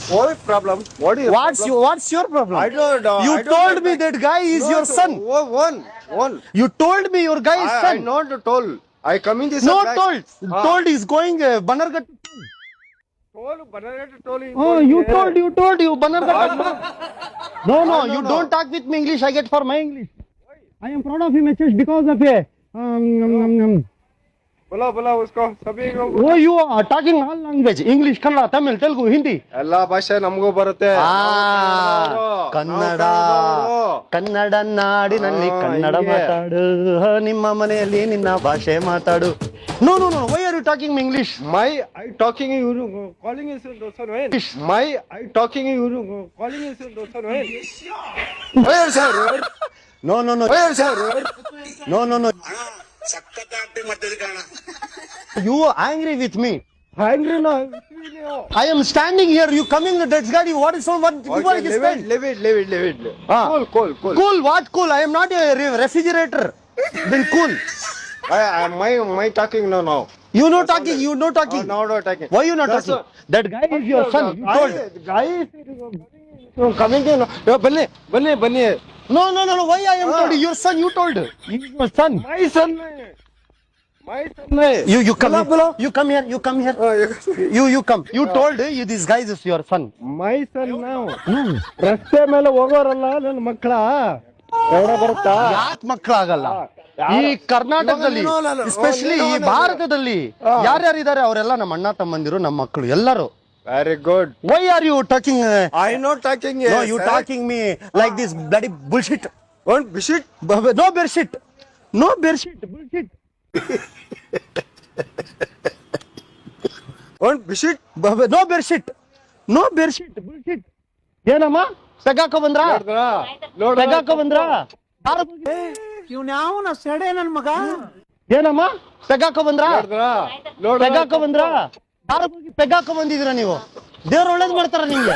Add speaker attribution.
Speaker 1: What problem? What is
Speaker 2: What's your problem?
Speaker 1: I don't know.
Speaker 2: You
Speaker 1: I don't
Speaker 2: told
Speaker 1: know.
Speaker 2: me that guy is your son.
Speaker 1: One.
Speaker 2: You told me your guy is
Speaker 1: I
Speaker 2: son.
Speaker 1: not told. I coming this.
Speaker 2: No told. Told is going Banarghat.
Speaker 1: Told, banana told.
Speaker 2: Oh, you told you Banarghat. No, you don't talk with me English. I get for my English. I am proud of him because of a.
Speaker 1: बोला उसको सभी
Speaker 2: Oh, you are talking all language. English, Kannada, Tamil, Telugu, Hindi.
Speaker 1: ಎಲ್ಲಾ ಭಾಷೆ ನಮಗೂ ಬರುತ್ತೆ.
Speaker 2: ಕನ್ನಡ ಕನ್ನಡ ನಾಡಿನಲ್ಲಿ ಕನ್ನಡ ಮಾತಾಡು ನಿಮ್ಮ ಮನೆಯಲ್ಲಿ ನಿನ್ನ ಭಾಷೆ ಮಾತಾಡು. No, why are you talking English?
Speaker 1: My I talking you calling is dosan when. My I talking you calling is dosan when. Where sir?
Speaker 2: No.
Speaker 1: Where sir?
Speaker 2: No. You are angry with me.
Speaker 1: Angry no.
Speaker 2: I am standing here. You coming to that guy. What is what? What is that?
Speaker 1: Leave it. Cool.
Speaker 2: Cool. What cool? I am not a refrigerator. Then cool.
Speaker 1: My talking no.
Speaker 2: You no talking.
Speaker 1: No talking.
Speaker 2: Why you not talking? That guy is your son. You told.
Speaker 1: Guy is coming in. ಬನ್ನಿ.
Speaker 2: No. Why I am told? Your son. You told. He is your son.
Speaker 1: My son.
Speaker 2: You come here. You come here. You come. You told this guy is your son.
Speaker 1: My son now. ರಸ್ತೆ ಮೇಲೆ ಹೋಗೋರಲ್ಲ ನನ್ನ ಮಕ್ಕಳ ಕನ್ನಡ ಬರುತ್ತಾ?
Speaker 2: ಯಾಕೆ ಮಕ್ಕಳಾಗಲ್ಲ? ಈ ಕರ್ನಾಟಕದಲ್ಲಿ especially ಈ ಭಾರತದಲ್ಲಿ ಯಾರ್ಯಾರಿದ್ದಾರೆ ಅವರೆಲ್ಲ ನಮ್ಮ ಅಣ್ಣ ತಮ್ಮಂದಿರು ನಮ್ಮ ಮಕ್ಕಳು ಎಲ್ಲರೂ.
Speaker 1: Very good.
Speaker 2: Why are you talking?
Speaker 1: I not talking.
Speaker 2: No, you talking me like this bloody bullshit.
Speaker 1: What bullshit?
Speaker 2: No bullshit. Bullshit.
Speaker 1: What bullshit?
Speaker 2: No bullshit. ಏನಮ್ಮ ತೆಗಾಕೊ ಬಂದ್ರ?
Speaker 3: ಇವ್ನ ಯಾವನ ಸೆಡೆ ನನ್ ಮಗ.
Speaker 2: ಏನಮ್ಮ ತೆಗಾಕೊ ಬಂದ್ರ? ಪೆಗಾಕೊ ಬಂದಿದ್ದೀರಾ ನೀವು? ದೇವ್ರು ಒಳ್ಳೇದ್ ಮಾಡ್ತಾರ ನಿಮ್ಗೆ.